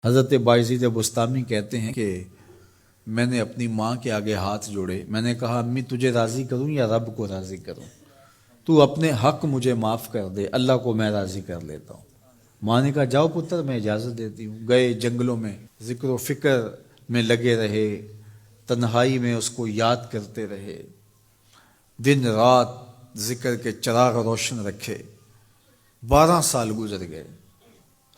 حضرت بایزید بستامی کہتے ہیں کہ میں نے اپنی ماں کے آگے ہاتھ جوڑے، میں نے کہا امی تجھے راضی کروں یا رب کو راضی کروں؟ تو اپنے حق مجھے معاف کر دے، اللہ کو میں راضی کر لیتا ہوں۔ ماں نے کہا جاؤ پتر میں اجازت دیتی ہوں۔ گئے جنگلوں میں ذکر و فکر میں لگے رہے، تنہائی میں اس کو یاد کرتے رہے، دن رات ذکر کے چراغ روشن رکھے۔ 12 سال گزر گئے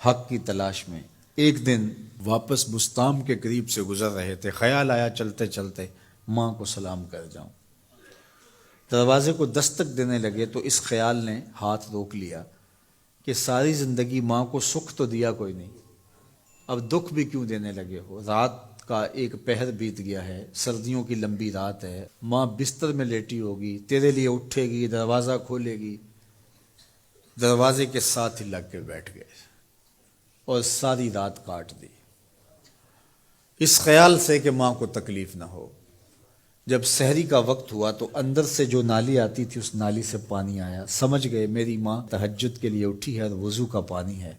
حق کی تلاش میں۔ ایک دن واپس بستام کے قریب سے گزر رہے تھے، خیال آیا چلتے چلتے ماں کو سلام کر جاؤں۔ دروازے کو دستک دینے لگے تو اس خیال نے ہاتھ روک لیا کہ ساری زندگی ماں کو سکھ تو دیا کوئی نہیں، اب دکھ بھی کیوں دینے لگے ہو؟ رات کا ایک پہر بیت گیا ہے، سردیوں کی لمبی رات ہے، ماں بستر میں لیٹی ہوگی، تیرے لیے اٹھے گی، دروازہ کھولے گی۔ دروازے کے ساتھ ہی لگ کے بیٹھ گئے اور ساری رات کاٹ دی، اس خیال سے کہ ماں کو تکلیف نہ ہو۔ جب سحری کا وقت ہوا تو اندر سے جو نالی آتی تھی اس نالی سے پانی آیا، سمجھ گئے میری ماں تہجد کے لیے اٹھی ہے اور وضو کا پانی ہے،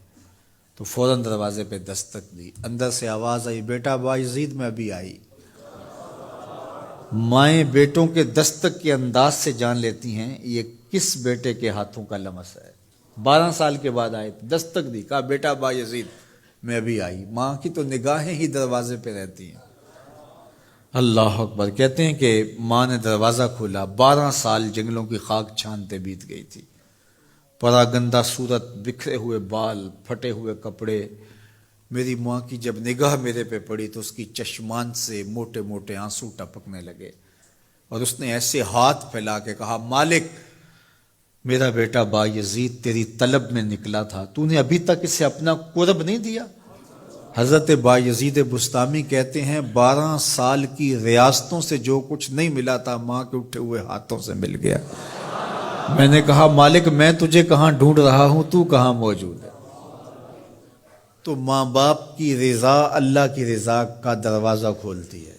تو فوراً دروازے پہ دستک دی۔ اندر سے آواز آئی بیٹا بایزید میں ابھی آئی۔ مائیں بیٹوں کے دستک کے انداز سے جان لیتی ہیں یہ کس بیٹے کے ہاتھوں کا لمس ہے۔ 12 سال کے بعد آئے، دستک دی، کہا بیٹا بایزید میں ابھی آئی۔ ماں کی تو نگاہیں ہی دروازے پہ رہتی ہیں۔ اللہ اکبر۔ کہتے ہیں کہ ماں نے دروازہ کھولا، 12 سال جنگلوں کی خاک چھانتے بیت گئی تھی، پراگندہ صورت، بکھرے ہوئے بال، پھٹے ہوئے کپڑے۔ میری ماں کی جب نگاہ میرے پہ پڑی تو اس کی چشمان سے موٹے موٹے آنسو ٹپکنے لگے، اور اس نے ایسے ہاتھ پھیلا کے کہا مالک میرا بیٹا بایزید تیری طلب میں نکلا تھا، تو نے ابھی تک اسے اپنا قرب نہیں دیا۔ حضرت بایزید بستامی کہتے ہیں 12 سال کی ریاستوں سے جو کچھ نہیں ملا تھا ماں کے اٹھے ہوئے ہاتھوں سے مل گیا۔ میں نے کہا مالک میں تجھے کہاں ڈھونڈ رہا ہوں، تو کہاں موجود ہے؟ تو ماں باپ کی رضا اللہ کی رضا کا دروازہ کھولتی ہے۔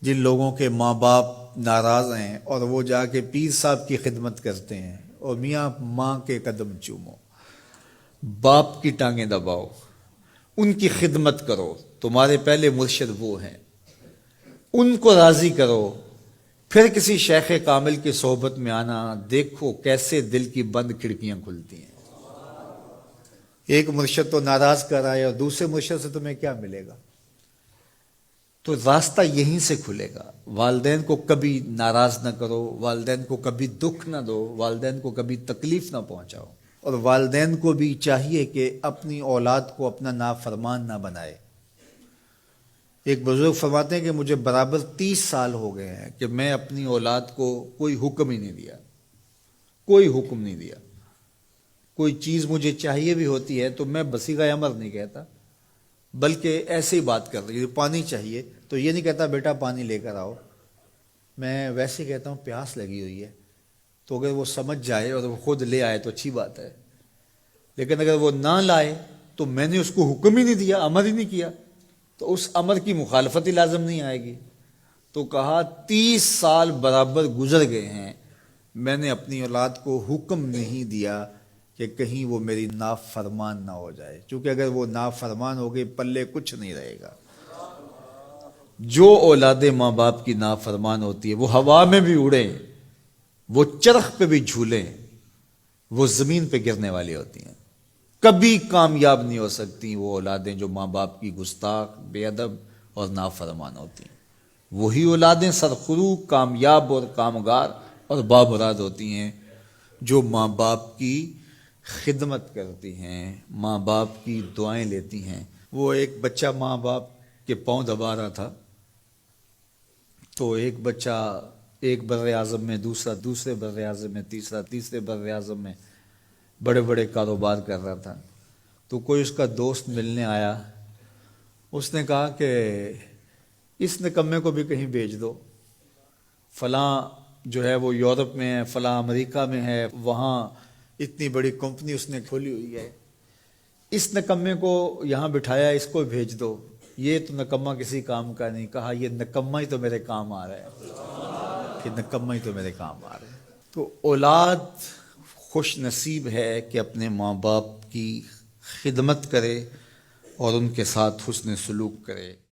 جن لوگوں کے ماں باپ ناراض ہیں اور وہ جا کے پیر صاحب کی خدمت کرتے ہیں، اور میاں ماں کے قدم چومو، باپ کی ٹانگیں دباؤ، ان کی خدمت کرو، تمہارے پہلے مرشد وہ ہیں، ان کو راضی کرو، پھر کسی شیخ کامل کی صحبت میں آنا، دیکھو کیسے دل کی بند کھڑکیاں کھلتی ہیں۔ ایک مرشد تو ناراض کر رہا ہے اور دوسرے مرشد سے تمہیں کیا ملے گا؟ تو راستہ یہیں سے کھلے گا۔ والدین کو کبھی ناراض نہ کرو، والدین کو کبھی دکھ نہ دو، والدین کو کبھی تکلیف نہ پہنچاؤ، اور والدین کو بھی چاہیے کہ اپنی اولاد کو اپنا نافرمان نہ بنائے۔ ایک بزرگ فرماتے ہیں کہ مجھے برابر 30 سال ہو گئے ہیں کہ میں اپنی اولاد کو کوئی حکم ہی نہیں دیا، کوئی حکم نہیں دیا۔ کوئی چیز مجھے چاہیے بھی ہوتی ہے تو میں بصیغہ امر نہیں کہتا، بلکہ ایسے ہی بات کر رہی ہوں، پانی چاہیے تو یہ نہیں کہتا بیٹا پانی لے کر آؤ، میں ویسے ہی کہتا ہوں پیاس لگی ہوئی ہے، تو اگر وہ سمجھ جائے اور وہ خود لے آئے تو اچھی بات ہے، لیکن اگر وہ نہ لائے تو میں نے اس کو حکم ہی نہیں دیا، امر ہی نہیں کیا، تو اس امر کی مخالفت ہی لازم نہیں آئے گی۔ تو کہا 30 سال برابر گزر گئے ہیں، میں نے اپنی اولاد کو حکم نہیں دیا کہ کہیں وہ میری نافرمان نہ ہو جائے، چونکہ اگر وہ نافرمان ہو گئی پلے کچھ نہیں رہے گا۔ جو اولاد ماں باپ کی نافرمان ہوتی ہے وہ ہوا میں بھی اڑیں، وہ چرخ پہ بھی جھولیں، وہ زمین پہ گرنے والی ہوتی ہیں، کبھی کامیاب نہیں ہو سکتی وہ اولادیں جو ماں باپ کی گستاخ، بے ادب اور نافرمان ہوتی ہیں۔ وہی اولادیں سرخرو، کامیاب اور کامگار اور بامراد ہوتی ہیں جو ماں باپ کی خدمت کرتی ہیں، ماں باپ کی دعائیں لیتی ہیں۔ وہ ایک بچہ ماں باپ کے پاؤں دبا رہا تھا، تو ایک بچہ ایک بر اعظم میں، دوسرا دوسرے بر اعظم میں، تیسرا تیسرے بر اعظم میں بڑے بڑے کاروبار کر رہا تھا۔ تو کوئی اس کا دوست ملنے آیا، اس نے کہا کہ اس نکمے کو بھی کہیں بھیج دو، فلاں جو ہے وہ یورپ میں ہے، فلاں امریکہ میں ہے، وہاں اتنی بڑی کمپنی اس نے کھولی ہوئی ہے، اس نکمے کو یہاں بٹھایا، اس کو بھیج دو، یہ تو نکمہ کسی کام کا نہیں۔ کہا یہ نکمہ ہی تو میرے کام آ رہا ہے، کہ نکمہ ہی تو میرے کام آ رہا ہے۔ تو اولاد خوش نصیب ہے کہ اپنے ماں باپ کی خدمت کرے، اور ان کے ساتھ حسن سلوک کرے۔